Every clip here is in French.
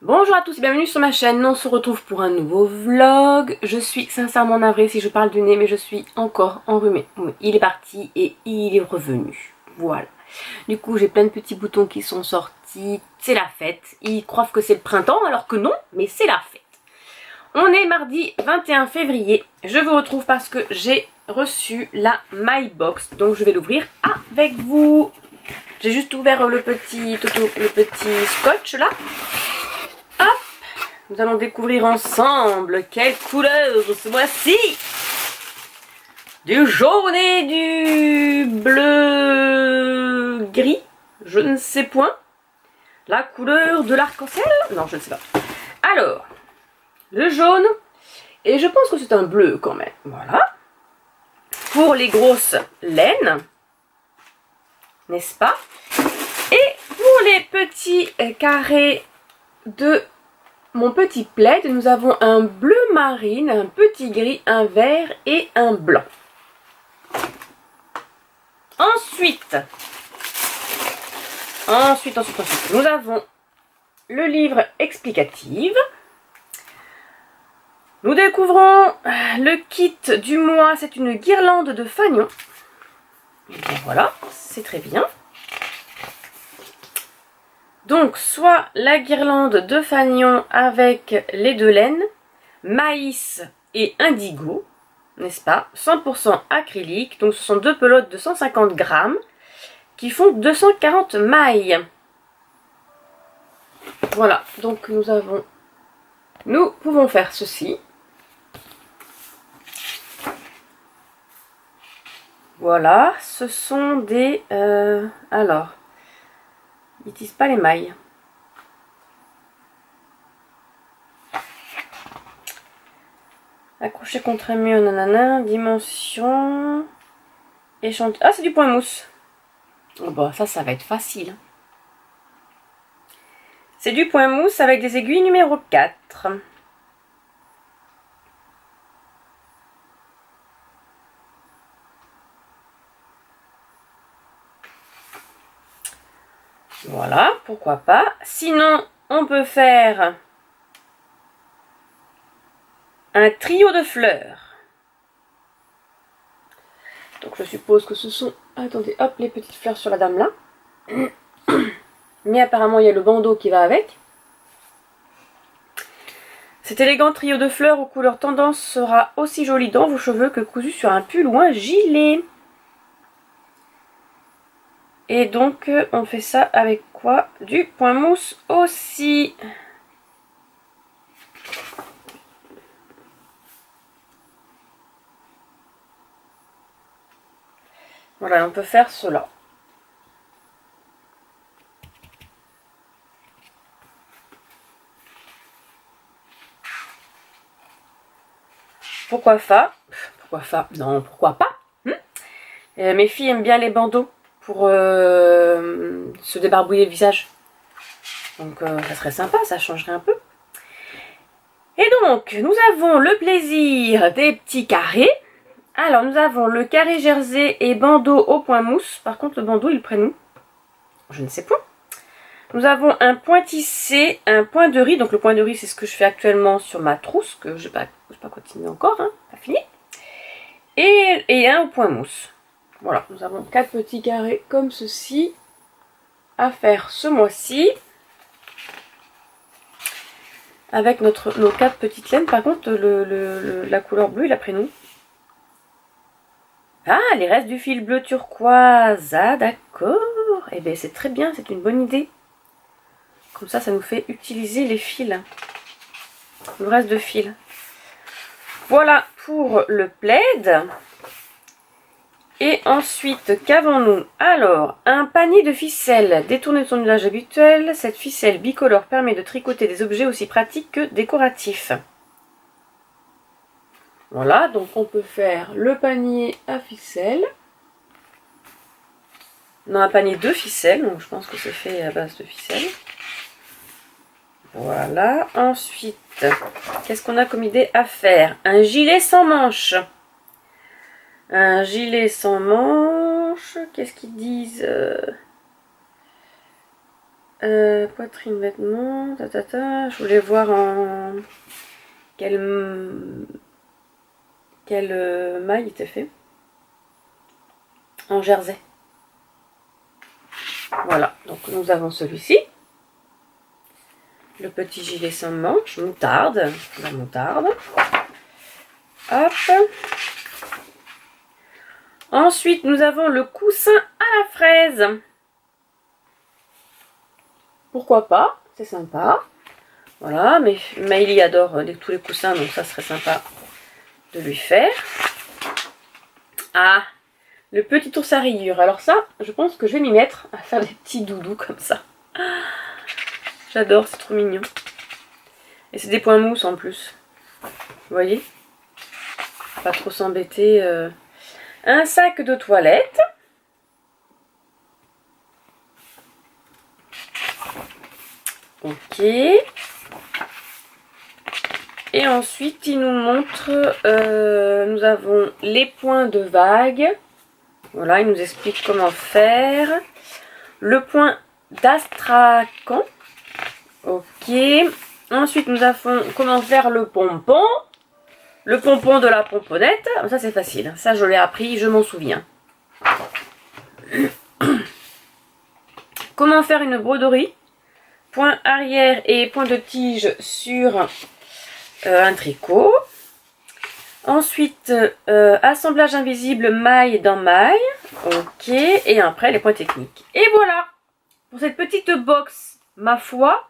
Bonjour à tous et bienvenue sur ma chaîne, on se retrouve pour un nouveau vlog. Je suis sincèrement navrée si je parle du nez mais je suis encore enrhumée. Oui, il est parti et il est revenu, voilà. Du coup j'ai plein de petits boutons qui sont sortis, c'est la fête. Ils croient que c'est le printemps alors que non, mais c'est la fête. On est mardi 21 février, je vous retrouve parce que j'ai reçu la My Box, donc je vais l'ouvrir avec vous. J'ai juste ouvert le petit scotch là. Hop, nous allons découvrir ensemble quelle couleur ce mois-ci. Du jaune et du bleu gris, je ne sais point. La couleur de l'arc-en-ciel, non je ne sais pas. Alors, le jaune, et je pense que c'est un bleu quand même, voilà. Pour les grosses laines, n'est-ce pas? Et pour les petits carrés de mon petit plaid, nous avons un bleu marine, un petit gris, un vert et un blanc. Ensuite, nous avons le livre explicatif. Nous découvrons le kit du mois, c'est une guirlande de fanion. Et bien voilà, c'est très bien. Donc, soit la guirlande de fanion avec les deux laines, maïs et indigo, n'est-ce pas? 100% acrylique, donc ce sont deux pelotes de 150 grammes qui font 240 mailles. Voilà, donc nous pouvons faire ceci. Voilà, ce sont des... alors, ils n'utilisent pas les mailles. Accroché contre un mur, nanana, dimension... échantillon... Ah, c'est du point mousse. Oh bah, ça va être facile. C'est du point mousse avec des aiguilles numéro 4. Voilà, pourquoi pas. Sinon, on peut faire un trio de fleurs. Donc je suppose que ce sont... Attendez, hop, les petites fleurs sur la dame là. Mais apparemment, il y a le bandeau qui va avec. Cet élégant trio de fleurs aux couleurs tendance sera aussi joli dans vos cheveux que cousu sur un pull ou un gilet. Et donc, on fait ça avec quoi? Du point mousse aussi. Voilà, on peut faire cela. Pourquoi pas? Non, pourquoi pas? Mes filles aiment bien les bandeaux pour se débarbouiller le visage. Donc ça serait sympa, ça changerait un peu. Et donc, nous avons le plaisir des petits carrés. Alors, nous avons le carré jersey et bandeau au point mousse. Par contre, le bandeau, il prend où? Je ne sais pas. Nous avons un point tissé, un point de riz. Donc, le point de riz, c'est ce que je fais actuellement sur ma trousse, que je n'ai pas continué encore, hein, pas fini. Et un au point mousse. Voilà, nous avons 4 petits carrés comme ceci à faire ce mois-ci. Avec nos 4 petites laines. Par contre, la couleur bleue, il a pris nous. Ah, les restes du fil bleu turquoise. Ah, d'accord. Eh bien, c'est très bien, c'est une bonne idée. Comme ça nous fait utiliser les fils. Le reste de fil. Voilà pour le plaid. Et ensuite, qu'avons-nous? Alors, un panier de ficelles détourné de son usage habituel. Cette ficelle bicolore permet de tricoter des objets aussi pratiques que décoratifs. Voilà, donc on peut faire le panier à ficelles. On a un panier de ficelles, donc je pense que c'est fait à base de ficelles. Voilà, ensuite, qu'est-ce qu'on a comme idée à faire? Un gilet sans manches. Un gilet sans manches, qu'est-ce qu'ils disent? Poitrine, vêtements, je voulais voir en quelle maille était fait. En jersey. Voilà, donc nous avons celui-ci. Le petit gilet sans manche, moutarde. La moutarde. Hop. Ensuite, nous avons le coussin à la fraise. Pourquoi pas, c'est sympa. Voilà, mais Maëlie adore tous les coussins, donc ça serait sympa de lui faire. Ah, le petit ours à rayures. Alors ça, je pense que je vais m'y mettre à faire des petits doudous comme ça. J'adore, c'est trop mignon. Et c'est des points mousse en plus. Vous voyez? Pas trop s'embêter. Un sac de toilette. Ok. Et ensuite, il nous montre, nous avons les points de vague. Voilà, il nous explique comment faire. Le point d'astracan. Ok. Ensuite, nous avons comment faire le pompon. Le pompon de la pomponnette. Ça, c'est facile. Ça, je l'ai appris, je m'en souviens. Comment faire une broderie. Point arrière et point de tige sur un tricot. Ensuite, assemblage invisible maille dans maille. Ok. Et après, les points techniques. Et voilà. Pour cette petite box, ma foi,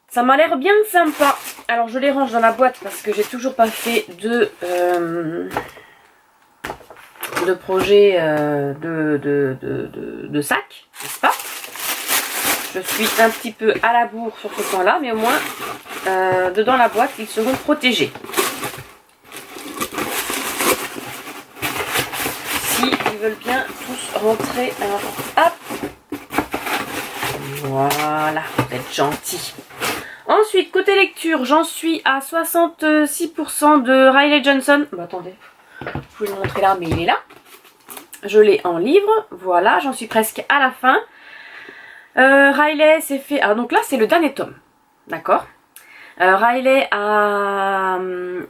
ça m'a l'air bien sympa. Alors, je les range dans la boîte parce que j'ai toujours pas fait de projet de sac, n'est-ce pas? Je suis un petit peu à la bourre sur ce point-là, mais au moins, dedans la boîte, ils seront protégés. Si ils veulent bien tous rentrer. Alors, hop. Voilà, vous êtes gentils. Ensuite, côté lecture, j'en suis à 66% de Riley Johnson. Bah, attendez, je vais vous le montrer là, mais il est là. Je l'ai en livre. Voilà, j'en suis presque à la fin. Riley s'est fait... Alors donc là, c'est le dernier tome. D'accord. Riley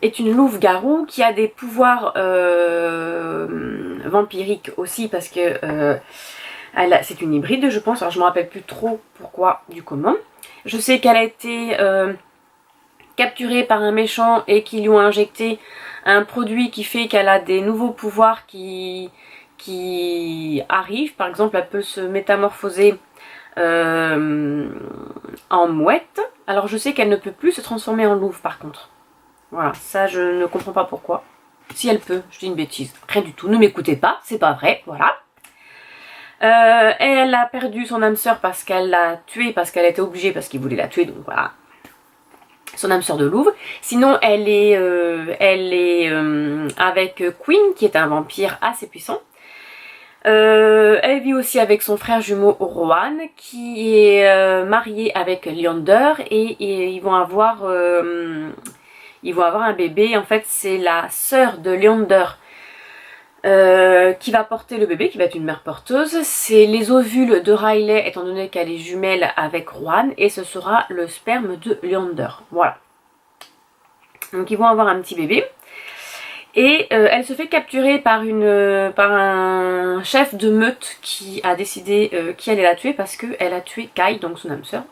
est une louve-garou qui a des pouvoirs vampiriques aussi parce que c'est une hybride, je pense. Alors je ne me rappelle plus trop pourquoi du comment. Je sais qu'elle a été capturée par un méchant et qu'ils lui ont injecté un produit qui fait qu'elle a des nouveaux pouvoirs qui arrivent. Par exemple, elle peut se métamorphoser en mouette. Alors je sais qu'elle ne peut plus se transformer en louve par contre. Voilà, ça je ne comprends pas pourquoi. Si elle peut, je dis une bêtise. Rien du tout, ne m'écoutez pas, c'est pas vrai, voilà. Elle a perdu son âme sœur parce qu'elle l'a tuée, parce qu'elle était obligée, parce qu'il voulait la tuer, donc voilà. Son âme sœur de louve. Sinon elle est avec Queen, qui est un vampire assez puissant. Elle vit aussi avec son frère jumeau Rowan qui est marié avec Leander et ils vont avoir un bébé. En fait, c'est la sœur de Leander qui va porter le bébé, qui va être une mère porteuse. C'est les ovules de Riley, étant donné qu'elle est jumelle avec Rowan, et ce sera le sperme de Leander. Voilà. Donc ils vont avoir un petit bébé. Et elle se fait capturer par un chef de meute qui a décidé qui allait la tuer parce qu'elle a tué Kai, donc son âme sœur,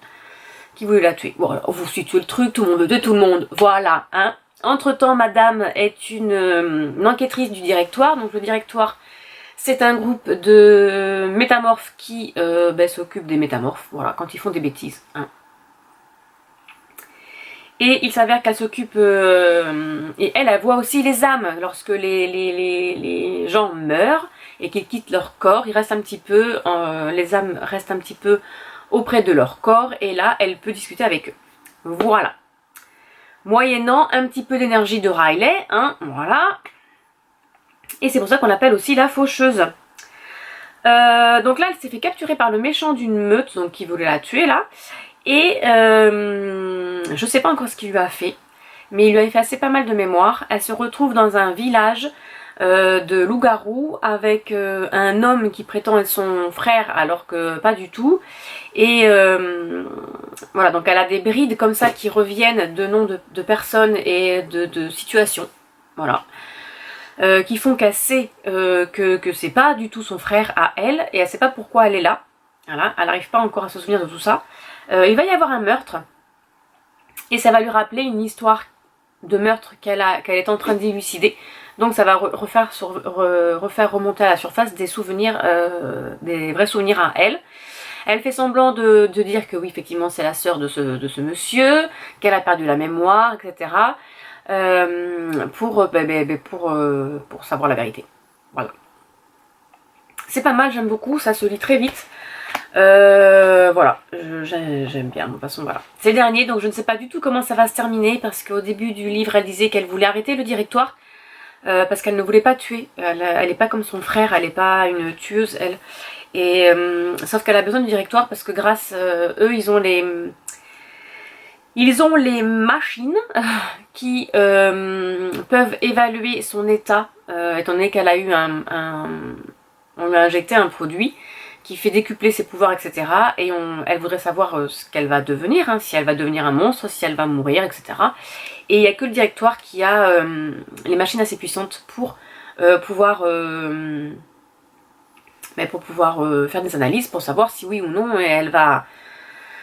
qui voulait la tuer. Bon, alors, vous situez le truc, tout le monde veut de tout le monde, voilà. Hein. Entre-temps, madame est une enquêtrice du directoire. Donc le directoire, c'est un groupe de métamorphes qui s'occupe des métamorphes, voilà, quand ils font des bêtises. Hein. Et il s'avère qu'elle s'occupe, et elle voit aussi les âmes. Lorsque les gens meurent et qu'ils quittent leur corps, ils restent un petit peu, les âmes restent un petit peu auprès de leur corps. Et là, elle peut discuter avec eux. Voilà. Moyennant un petit peu d'énergie de Riley, hein, voilà. Et c'est pour ça qu'on l'appelle aussi la faucheuse. Donc là, elle s'est fait capturer par le méchant d'une meute, donc qui voulait la tuer là. Et je sais pas encore ce qu'il lui a fait, mais il lui a effacé pas mal de mémoire. Elle se retrouve dans un village de loup-garou avec un homme qui prétend être son frère alors que pas du tout. Et voilà, donc elle a des brides comme ça qui reviennent de noms de personnes et de situations. Voilà. Qui font qu'elle sait que c'est pas du tout son frère à elle, et elle sait pas pourquoi elle est là. Voilà, elle n'arrive pas encore à se souvenir de tout ça. Il va y avoir un meurtre, et ça va lui rappeler une histoire de meurtre qu'elle est en train d'élucider. Donc ça va refaire remonter à la surface des souvenirs, des vrais souvenirs à elle. Elle fait semblant de dire que oui, effectivement, c'est la sœur de ce monsieur, qu'elle a perdu la mémoire, etc. Pour savoir la vérité. Voilà. C'est pas mal, j'aime beaucoup, ça se lit très vite. Voilà, j'aime bien, de toute façon, voilà. C'est le dernier, donc je ne sais pas du tout comment ça va se terminer, parce qu'au début du livre, elle disait qu'elle voulait arrêter le directoire, parce qu'elle ne voulait pas tuer. Elle n'est pas comme son frère, elle n'est pas une tueuse, elle. Et sauf qu'elle a besoin du directoire, parce que grâce, eux, ils ont les machines qui peuvent évaluer son état, étant donné qu'elle a eu on lui a injecté un produit qui fait décupler ses pouvoirs, etc. Et elle voudrait savoir ce qu'elle va devenir, hein, si elle va devenir un monstre, si elle va mourir, etc. Et il n'y a que le directoire qui a les machines assez puissantes pour pouvoir faire des analyses pour savoir si oui ou non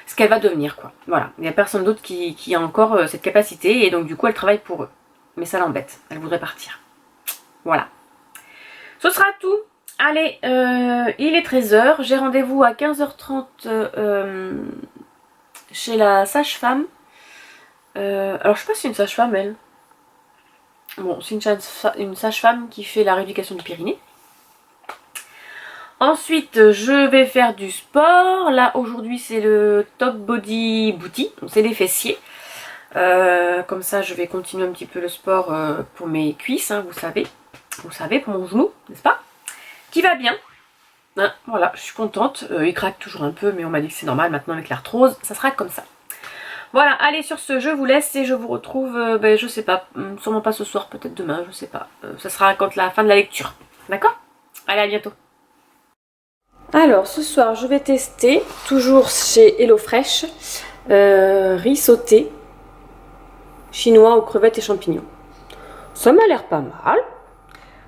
ce qu'elle va devenir, quoi. Voilà, il n'y a personne d'autre qui a encore cette capacité, et donc du coup elle travaille pour eux. Mais ça l'embête, elle voudrait partir. Voilà. Ce sera tout. Allez, il est 13h, j'ai rendez-vous à 15h30 chez la sage-femme. Alors je sais pas si c'est une sage-femme, elle. Bon, c'est une sage-femme qui fait la rééducation du périnée. Ensuite, je vais faire du sport. Là, aujourd'hui, c'est le Top Body Booty. C'est les fessiers. Comme ça, je vais continuer un petit peu le sport pour mes cuisses, hein, vous savez. Vous savez, pour mon genou, n'est-ce pas? Qui va bien. Hein, voilà, je suis contente. Il craque toujours un peu, mais on m'a dit que c'est normal. Maintenant, avec l'arthrose, ça sera comme ça. Voilà, allez, sur ce, je vous laisse et je vous retrouve, je sais pas, sûrement pas ce soir, peut-être demain, je sais pas. Ça sera quand la fin de la lecture. D'accord? Allez, à bientôt. Alors, ce soir, je vais tester, toujours chez HelloFresh, riz sauté, chinois aux crevettes et champignons. Ça m'a l'air pas mal.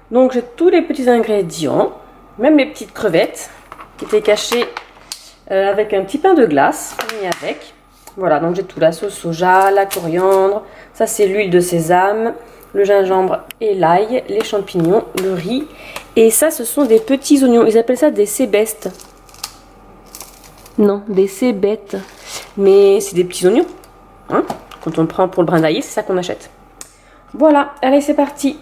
Donc, j'ai tous les petits ingrédients, même les petites crevettes, qui étaient cachées avec un petit pain de glace, mis avec. Voilà, donc j'ai tout, la sauce soja, la coriandre, ça c'est l'huile de sésame, le gingembre et l'ail, les champignons, le riz. Et ça, ce sont des petits oignons. Ils appellent ça des cébestes. Non, des cébettes. Mais c'est des petits oignons. Hein, quand on le prend pour le brin d'ail, c'est ça qu'on achète. Voilà, allez, c'est parti.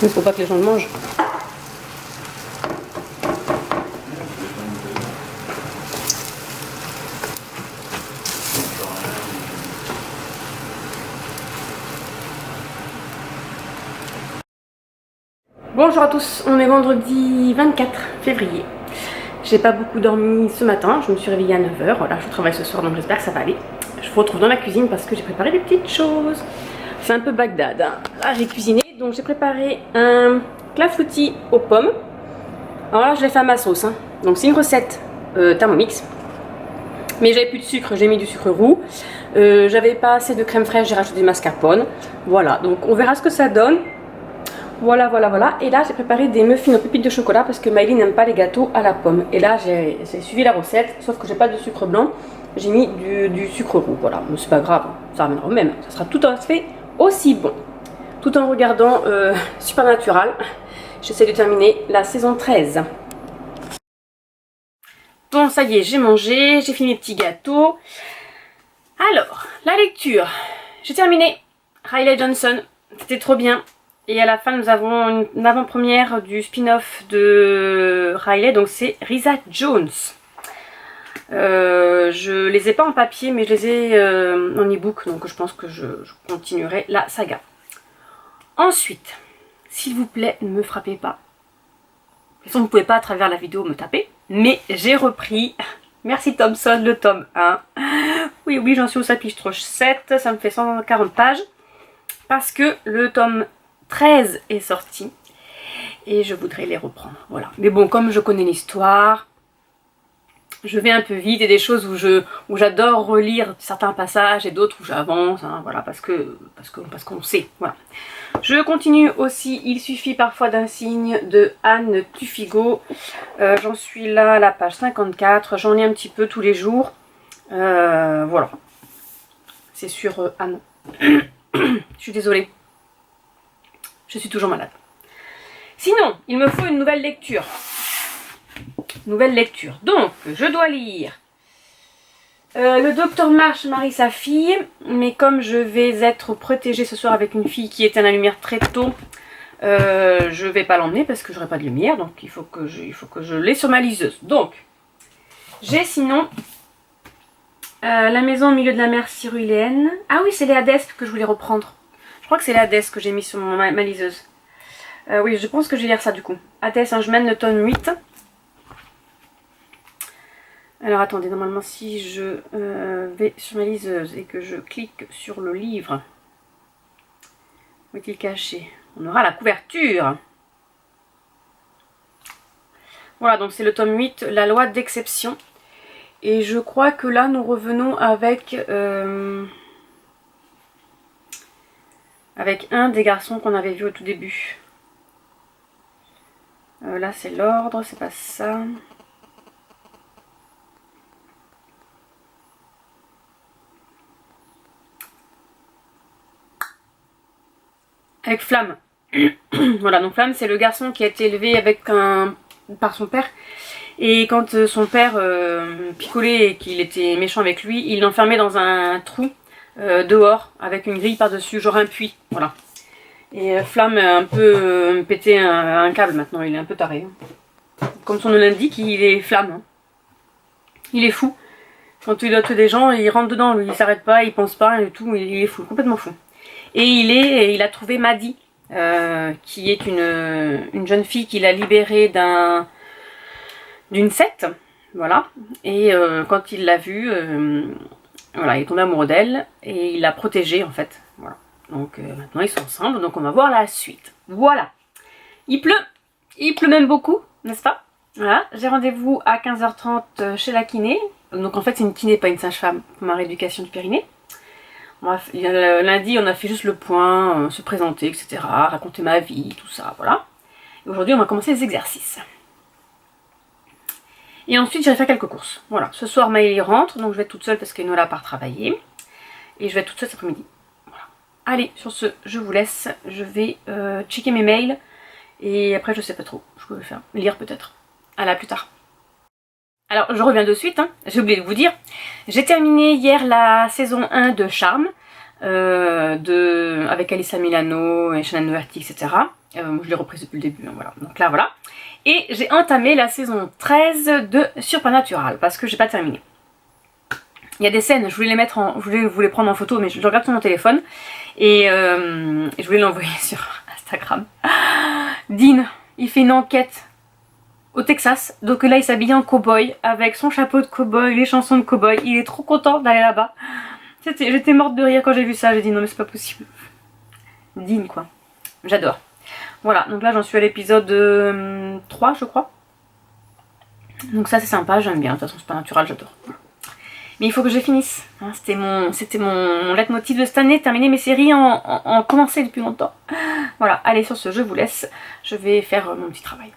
Il ne faut pas que les gens le mangent. Bonjour à tous, on est vendredi 24 février. J'ai pas beaucoup dormi ce matin, je me suis réveillée à 9h. Voilà, je travaille ce soir donc j'espère que ça va aller. Je vous retrouve dans la cuisine parce que j'ai préparé des petites choses. C'est un peu Bagdad, hein. Là j'ai cuisiné, donc j'ai préparé un clafoutis aux pommes. Alors là je l'ai fait à ma sauce, hein. Donc c'est une recette Thermomix. Mais j'avais plus de sucre, j'ai mis du sucre roux. J'avais pas assez de crème fraîche, j'ai rajouté du mascarpone. Voilà, donc on verra ce que ça donne. Voilà, voilà, voilà. Et là, j'ai préparé des muffins aux pépites de chocolat parce que Maëlie n'aime pas les gâteaux à la pomme. Et là, j'ai suivi la recette, sauf que j'ai pas de sucre blanc. J'ai mis du sucre roux. Voilà, mais c'est pas grave, ça reviendra au même. Ça sera tout à fait aussi bon. Tout en regardant Supernatural. J'essaie de terminer la saison 13. Bon, ça y est, j'ai mangé, j'ai fini mes petits gâteaux. Alors, la lecture. J'ai terminé Riley Johnson. C'était trop bien. Et à la fin, nous avons une avant-première du spin-off de Riley, donc c'est Risa Jones. Je les ai pas en papier, mais je les ai en e-book, donc je pense que je continuerai la saga. Ensuite, s'il vous plaît, ne me frappez pas. De toute façon, vous ne pouvez pas à travers la vidéo me taper. Mais j'ai repris, merci Thomson, le tome 1. Oui, j'en suis au chapitre 7, ça me fait 140 pages. Parce que le tome 13 est sorti. Et je voudrais les reprendre, voilà. Mais bon, comme je connais l'histoire, je vais un peu vite. Et des choses où j'adore relire certains passages et d'autres où j'avance, hein, voilà, parce qu'on sait, voilà. Je continue aussi, il suffit parfois d'un signe de Anne Tuffigo. J'en suis là à la page 54, j'en lis un petit peu tous les jours. Voilà. C'est sur Anne. Je suis désolée. Je suis toujours malade. Sinon, il me faut une nouvelle lecture. Donc, je dois lire le docteur March marie sa fille. Mais comme je vais être protégée ce soir avec une fille qui éteint la lumière très tôt, je vais pas l'emmener parce que j'aurai pas de lumière. Donc, il faut que je l'ai sur ma liseuse. Donc, j'ai sinon La maison au milieu de la mer cyruléenne. Ah oui, c'est les Hadès que je voulais reprendre. Je crois que c'est les Hadès que j'ai mis sur ma liseuse. Oui, je pense que je vais lire ça du coup. Hadès, je mène le tome 8. Alors attendez, normalement si je vais sur ma liseuse et que je clique sur le livre, où est-il caché? On aura la couverture. Voilà, donc c'est le tome 8, la loi d'exception. Et je crois que là nous revenons avec un des garçons qu'on avait vu au tout début. Là c'est l'ordre, c'est pas ça. Avec Flamme. Voilà, donc Flamme c'est le garçon qui a été élevé par son père. Et quand son père picolait et qu'il était méchant avec lui, il l'enfermait dans un trou dehors avec une grille par-dessus, genre un puits. Voilà. Et Flamme a un peu pété un câble maintenant, il est un peu taré. Comme son nom l'indique, il est Flamme. Hein. Il est fou. Quand il doit tuer des gens, il rentre dedans, lui, il s'arrête pas, il pense pas, et tout, il est fou, complètement fou. Et il a trouvé Maddy, qui est une jeune fille qu'il a libérée d'une secte, voilà. Et quand il l'a vue, voilà, il est tombé amoureux d'elle et il l'a protégée en fait, voilà. Donc maintenant ils sont ensemble, donc on va voir la suite. Voilà. Il pleut même beaucoup, n'est-ce pas? Voilà, j'ai rendez-vous à 15h30 chez la kiné. Donc en fait c'est une kiné, pas une sage-femme, pour ma rééducation du périnée. Lundi on a fait juste le point, se présenter, etc. Raconter ma vie, tout ça, voilà. Et aujourd'hui on va commencer les exercices. Et ensuite j'irai faire quelques courses. Voilà, ce soir Maëlie rentre, donc je vais être toute seule parce qu'Enola part travailler. Et je vais être toute seule cet après-midi. Voilà. Allez, sur ce, je vous laisse. Je vais checker mes mails. Et après je sais pas trop, je peux faire lire peut-être. Allez, à plus tard. Alors je reviens de suite, hein. J'ai oublié de vous dire. J'ai terminé hier la saison 1 de Charme. Avec Alyssa Milano et Shannon Doherty, etc. Je l'ai reprise depuis le début, hein, voilà. Donc là, voilà. Et j'ai entamé la saison 13 de Supernatural, parce que j'ai pas terminé. Il y a des scènes, je voulais vous les prendre en photo, mais je regarde sur mon téléphone. Et je voulais l'envoyer sur Instagram. Dean, il fait une enquête au Texas. Donc là, il s'habille en cow-boy, avec son chapeau de cow-boy, les chansons de cow-boy. Il est trop content d'aller là-bas. J'étais morte de rire quand j'ai vu ça, j'ai dit non mais c'est pas possible. Dean quoi, j'adore. Voilà, donc là j'en suis à l'épisode 3 je crois. Donc ça c'est sympa, j'aime bien, de toute façon Supernatural j'adore. Mais il faut que je finisse, hein, c'était mon leitmotiv de cette année, terminer mes séries en commencer depuis longtemps. Voilà, allez sur ce je vous laisse, je vais faire mon petit travail.